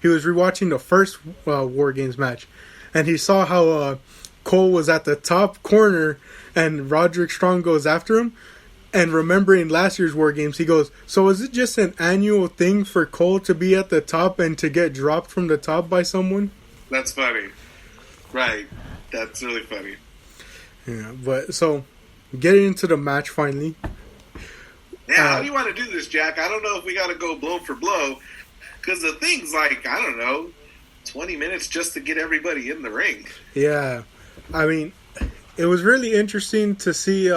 he was rewatching the first War Games match, and he saw how Cole was at the top corner, and Roderick Strong goes after him. And remembering last year's War Games, he goes, so is it just an annual thing for Cole to be at the top and to get dropped from the top by someone? That's funny. Right. That's really funny. Yeah, but so, getting into the match finally. Yeah, how do you want to do this, Jack? I don't know if we got to go blow for blow. Because the thing's like, I don't know, 20 minutes just to get everybody in the ring. Yeah. I mean, it was really interesting to see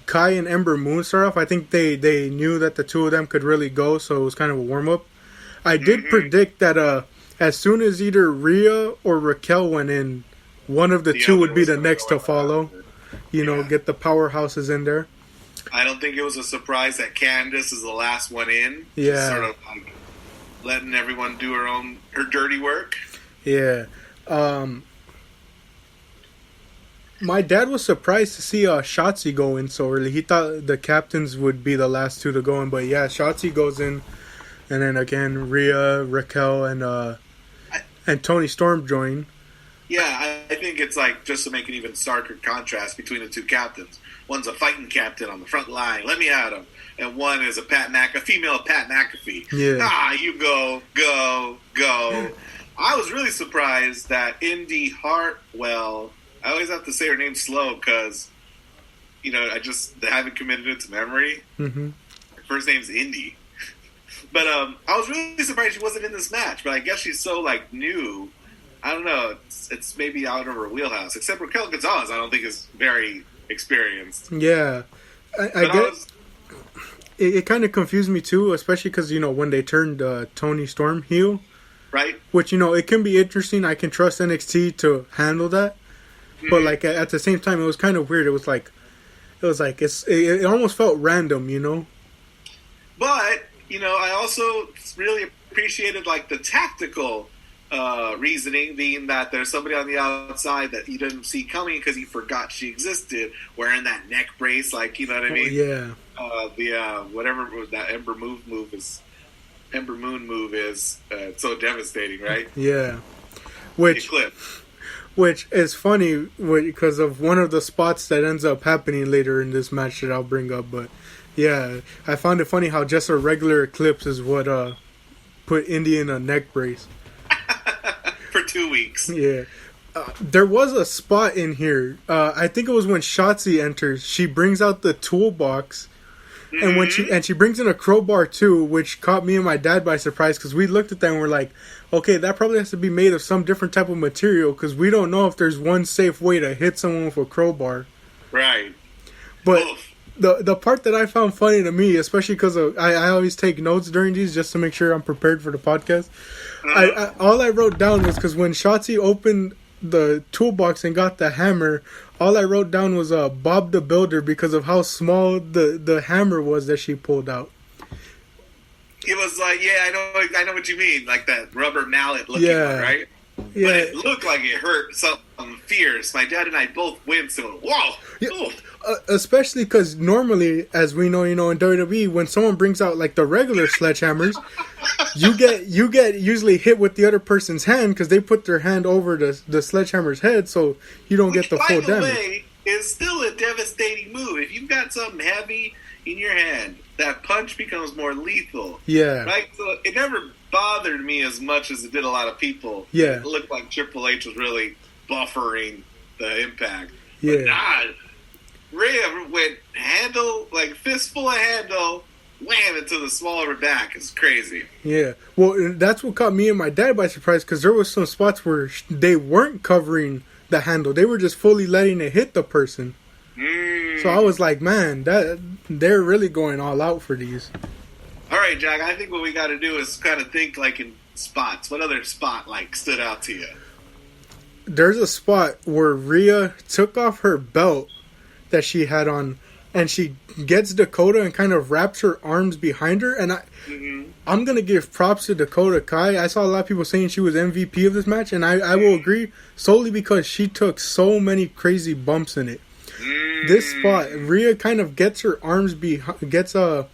Kai and Ember Moon start off. I think they knew that the two of them could really go, so it was kind of a warm-up. I did predict that as soon as either Rhea or Raquel went in, one of the two would be the next to follow. You know, get the powerhouses in there. I don't think it was a surprise that Candice is the last one in. Yeah. Sort of like letting everyone do her dirty work. Yeah. My dad was surprised to see Shotzi go in so early. He thought the captains would be the last two to go in, but yeah, Shotzi goes in, and then again Rhea, Raquel, and Toni Storm join. Yeah, I think it's like just to make an even starker contrast between the two captains. One's a fighting captain on the front line, let me at him, and one is a female Pat McAfee. Yeah. You go. I was really surprised that Indy Hartwell. I always have to say her name slow because, you know, I haven't committed it to memory. Mm-hmm. Her first name's Indy. But I was really surprised she wasn't in this match. But I guess she's so, like, new. I don't know. It's maybe out of her wheelhouse. Except Raquel Gonzalez, I don't think is very experienced. Yeah. I guess it kind of confused me, too, especially because, you know, when they turned Toni Storm heel. Right. Which, you know, it can be interesting. I can trust NXT to handle that. But like at the same time, it was kind of weird. It was like it almost felt random, you know. But you know, I also really appreciated like the tactical reasoning, being that there's somebody on the outside that you didn't see coming because you forgot she existed, wearing that neck brace, like you know what I mean? Yeah. The whatever that Ember Moon move is, it's so devastating, right? Yeah. Which is funny because of one of the spots that ends up happening later in this match that I'll bring up. But yeah, I found it funny how just a regular Eclipse is what put Indy in a neck brace. For 2 weeks. Yeah. There was a spot in here. I think it was when Shotzi enters. She brings out the toolbox. And when she brings in a crowbar too, which caught me and my dad by surprise because we looked at that and we're like, okay, that probably has to be made of some different type of material because we don't know if there's one safe way to hit someone with a crowbar. Right. But the part that I found funny to me, especially because I always take notes during these just to make sure I'm prepared for the podcast. All I wrote down was because when Shotzi opened the toolbox and got the hammer, all I wrote down was Bob the Builder because of how small the hammer was that she pulled out. It was like, yeah, I know what you mean, like that rubber mallet looking one, right? Yeah. But it looked like it hurt something fierce. My dad and I both winced and went, whoa! Yeah, especially because normally, as we know, you know, in WWE, when someone brings out like the regular sledgehammers, you get usually hit with the other person's hand because they put their hand over the sledgehammer's head, so you don't get the full damage. By the way, it's still a devastating move. If you've got something heavy in your hand, that punch becomes more lethal. Yeah. Right? So it never bothered me as much as it did a lot of people. Yeah. It looked like Triple H was really buffering the impact. Yeah. But nah, Rhea went fistful of handle, wham, into the small of her back. It's crazy. Yeah. Well, that's what caught me and my dad by surprise because there was some spots where they weren't covering the handle. They were just fully letting it hit the person. So I was like, man, they're really going all out for these. All right, Jack, I think what we got to do is kind of think like in spots. What other spot stood out to you? There's a spot where Rhea took off her belt that she had on, and she gets Dakota and kind of wraps her arms behind her. And I'm going to give props to Dakota Kai. I saw a lot of people saying she was MVP of this match, and I will agree solely because she took so many crazy bumps in it. This spot, Rhea kind of gets her arms Dakota's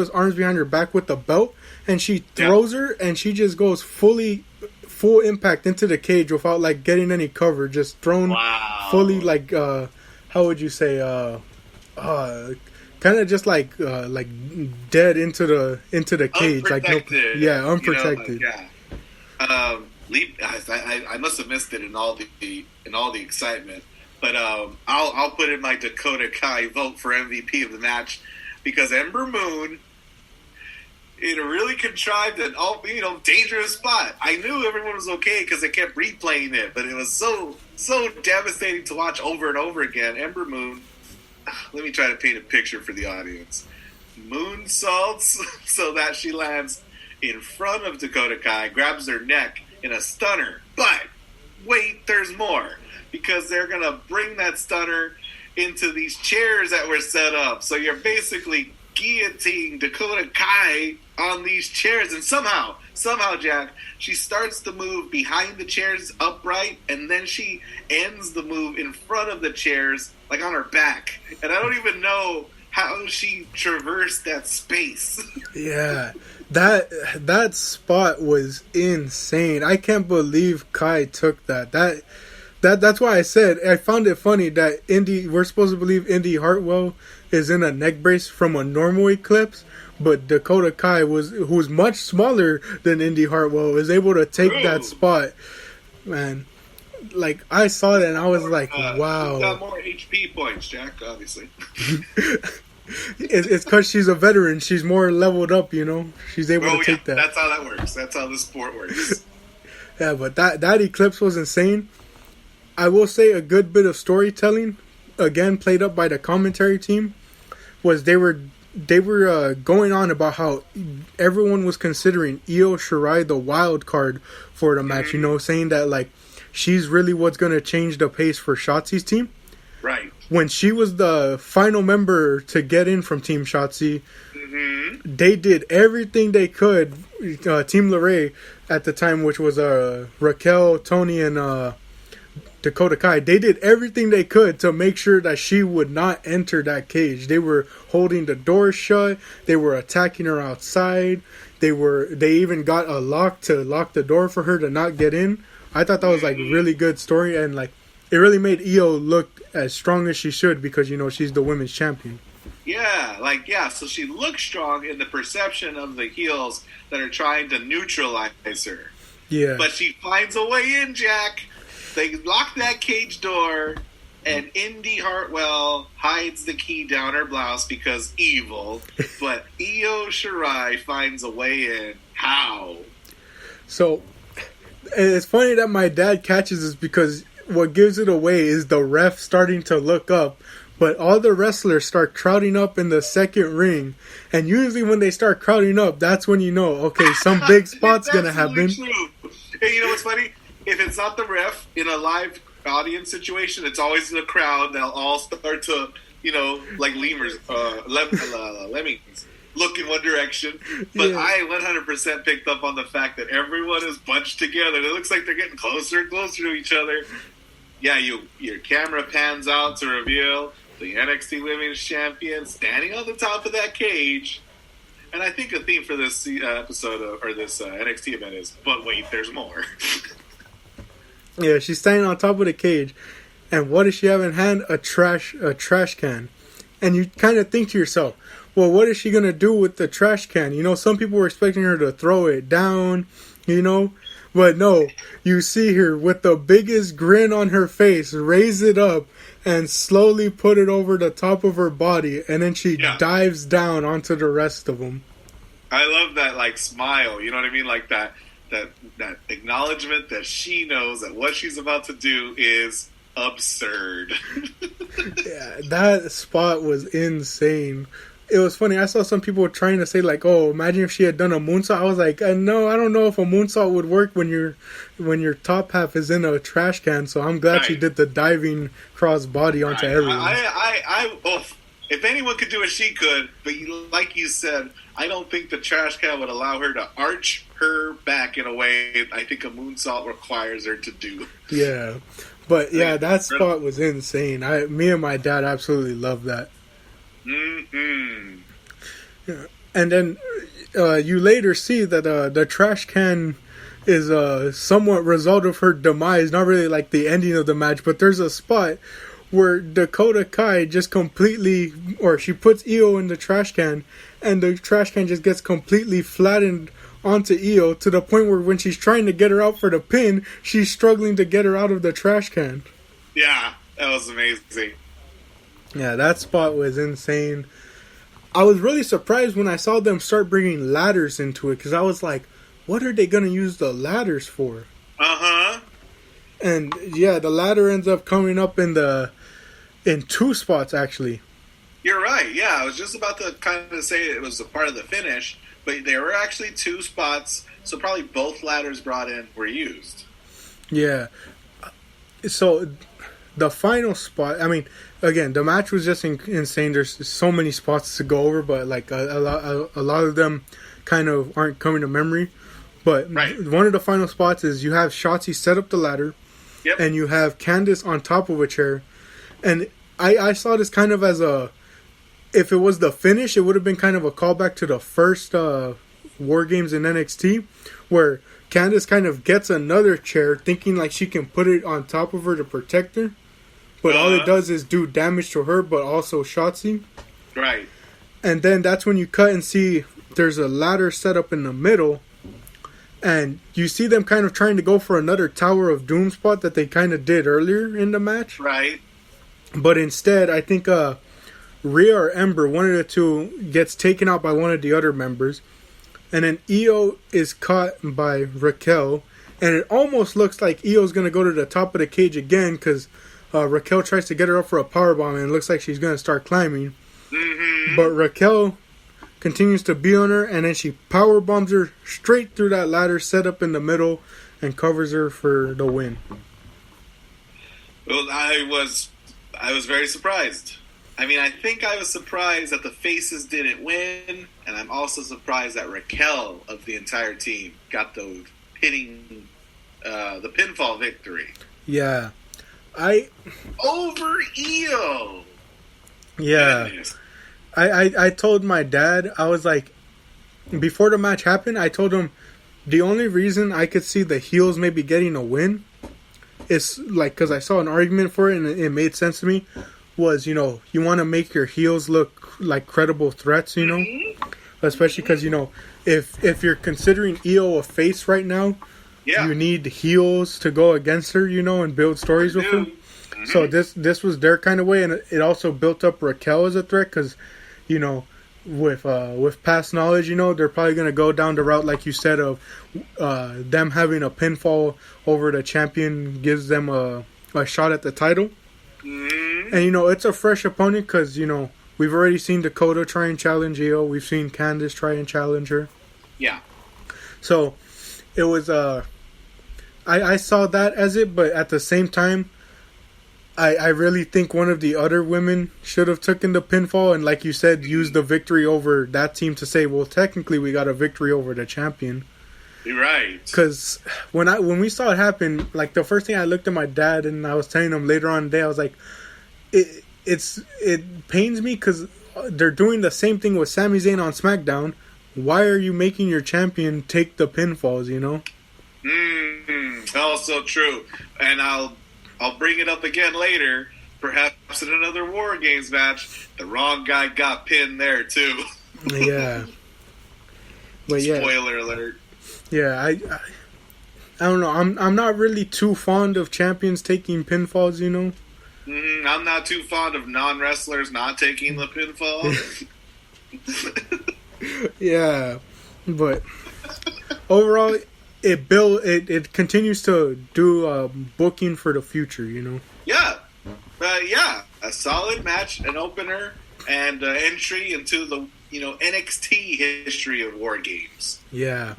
arms behind her back with the belt, and she throws her, and she just goes full impact into the cage without like getting any cover, just thrown fully like how would you say kind of just like dead into the cage, like unprotected. You know, I must have missed it in all the excitement, but I'll put in my Dakota Kai vote for MVP of the match because Ember Moon in a really contrived and dangerous spot. I knew everyone was okay because they kept replaying it, but it was so devastating to watch over and over again. Ember Moon. Let me try to paint a picture for the audience. Moonsaults so that she lands in front of Dakota Kai, grabs her neck in a stunner. But wait, there's more. Because they're going to bring that stunner into these chairs that were set up. So you're basically guillotining Dakota Kai on these chairs. And somehow, Jack, she starts the move behind the chairs upright, and then she ends the move in front of the chairs, like on her back. And I don't even know how she traversed that space. Yeah, that spot was insane. I can't believe Kai took that. That's why I said I found it funny that we're supposed to believe Indy Hartwell is in a neck brace from a normal Eclipse, but Dakota Kai who's much smaller than Indy Hartwell, is able to take that spot. Man, like I saw that and I was like, wow. She's got more HP points, Jack, obviously. It's because she's a veteran. She's more leveled up, She's able to take that. That's how that works. That's how the sport works. Yeah, but that Eclipse was insane. I will say a good bit of storytelling, again played up by the commentary team, was they were going on about how everyone was considering Io Shirai the wild card for the match. Saying that like she's really what's going to change the pace for Shotzi's team. Right. When she was the final member to get in from Team Shotzi, they did everything they could. Team LeRae at the time, which was Raquel, Tony, and Dakota Kai, they did everything they could to make sure that she would not enter that cage. They were holding the door shut. They were attacking her outside. They even got a lock to lock the door for her to not get in. I thought that was like really good story, and like it really made Io look as strong as she should because she's the women's champion. So she looks strong in the perception of the heels that are trying to neutralize her. Yeah. But she finds a way in, Jack. They lock that cage door, and Indy Hartwell hides the key down her blouse because evil. But Io Shirai finds a way in. How? So, it's funny that my dad catches this because what gives it away is the ref starting to look up. But all the wrestlers start crowding up in the second ring. And usually when they start crowding up, that's when okay, some big spot's going to happen. True. Hey, you know what's funny? If it's not the ref in a live audience situation, it's always the crowd. They'll all start to, like lemurs, lemmings, look in one direction. But I 100% picked up on the fact that everyone is bunched together. It looks like they're getting closer and closer to each other. Yeah, your camera pans out to reveal the NXT Women's Champion standing on the top of that cage. And I think a theme for this episode or this NXT event is, but wait, there's more. Yeah, she's standing on top of the cage, and what does she have in hand? A trash can. And you kind of think to yourself, well, what is she gonna do with the trash can? Some people were expecting her to throw it down, but no. You see her with the biggest grin on her face, raise it up, and slowly put it over the top of her body, and then she dives down onto the rest of them. I love that, like, smile. You know what I mean? Like that acknowledgement that she knows that what she's about to do is absurd. Yeah, that spot was insane. It was funny. I saw some people trying to say like, "Oh, imagine if she had done a moonsault." I was like, "No, I don't know if a moonsault would work when your top half is in a trash can." So I'm glad she did the diving cross body onto everyone. If anyone could do it, she could. But like you said, I don't think the trash can would allow her to arch her back in a way I think a moonsault requires her to do. Yeah, but yeah, that spot was insane. Me and my dad absolutely loved that. Mm-hmm. Yeah. And then you later see that the trash can is somewhat result of her demise, not really like the ending of the match, but there's a spot where Dakota Kai just completely, or she puts Io in the trash can, and the trash can just gets completely flattened onto Io to the point where when she's trying to get her out for the pin, she's struggling to get her out of the trash can. Yeah, that was amazing. Yeah, that spot was insane. I was really surprised when I saw them start bringing ladders into it, because I was like, what are they going to use the ladders for? Uh-huh. And yeah, the ladder ends up coming up in two spots, actually. You're right, yeah. I was just about to kind of say it was a part of the finish, but there were actually two spots, so probably both ladders brought in were used. Yeah. So, the final spot, I mean, again, the match was just insane. There's so many spots to go over, but like a lot of them kind of aren't coming to memory. But right. One of the final spots is you have Shotzi set up the ladder, yep. and you have Candice on top of a chair. And I saw this kind of as if it was the finish, it would have been kind of a callback to the first War Games in NXT, where Candice kind of gets another chair, thinking like she can put it on top of her to protect her. But all it does is do damage to her, but also Shotzi. Right. And then that's when you cut and see there's a ladder set up in the middle. And you see them kind of trying to go for another Tower of Doom spot that they kind of did earlier in the match. Right. But instead, I think Rhea or Ember, one of the two, gets taken out by one of the other members. And then Io is caught by Raquel. And it almost looks like Io's going to go to the top of the cage again, because Raquel tries to get her up for a powerbomb, and it looks like she's going to start climbing. Mm-hmm. But Raquel continues to be on her, and then she power bombs her straight through that ladder set up in the middle and covers her for the win. Well, I was very surprised. I mean, I think I was surprised that the faces didn't win, and I'm also surprised that Raquel of the entire team got the pinfall victory. Yeah. Over Io! Yeah. Goodness. I told my dad, I was like, before the match happened, I told him the only reason I could see the heels maybe getting a win is like, because I saw an argument for it and it made sense to me, was, you want to make your heels look like credible threats, Mm-hmm. Especially because, if you're considering Io a face right now, you need heels to go against her, and build stories with her. Mm-hmm. So this was their kind of way, and it also built up Raquel as a threat because, with past knowledge, they're probably going to go down the route, like you said, of them having a pinfall over the champion gives them a shot at the title. Mm-hmm. And, it's a fresh opponent because, we've already seen Dakota try and challenge Io. We've seen Candice try and challenge her. Yeah. So, it was, I saw that as it, but at the same time, I really think one of the other women should have taken the pinfall and, like you said, used the victory over that team to say, well, technically we got a victory over the champion. You're right. Because when we saw it happen, like the first thing I looked at my dad and I was telling him later on in the day, I was like, it pains me because they're doing the same thing with Sami Zayn on SmackDown. Why are you making your champion take the pinfalls, Also true. And I'll bring it up again later, perhaps in another War Games match. The wrong guy got pinned there too. Yeah. But yeah. Spoiler alert. Yeah, I don't know. I'm not really too fond of champions taking pinfalls, I'm not too fond of non-wrestlers not taking the pinfall. Yeah, but overall, it continues to do booking for the future, Yeah, a solid match, an opener, and entry into the NXT history of War Games. Yeah.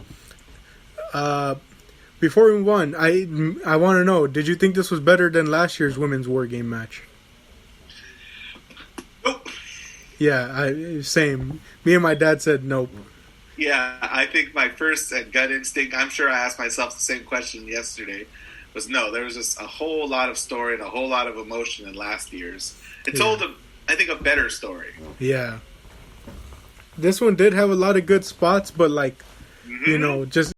Before we move on, I want to know: did you think this was better than last year's women's War Game match? Nope. Yeah, same. Me and my dad said nope. Yeah, I think my first gut instinct, I'm sure I asked myself the same question yesterday, was no. There was just a whole lot of story and a whole lot of emotion in last year's. It told, I think, a better story. Yeah. this one did have a lot of good spots, but like, Mhm. you know, just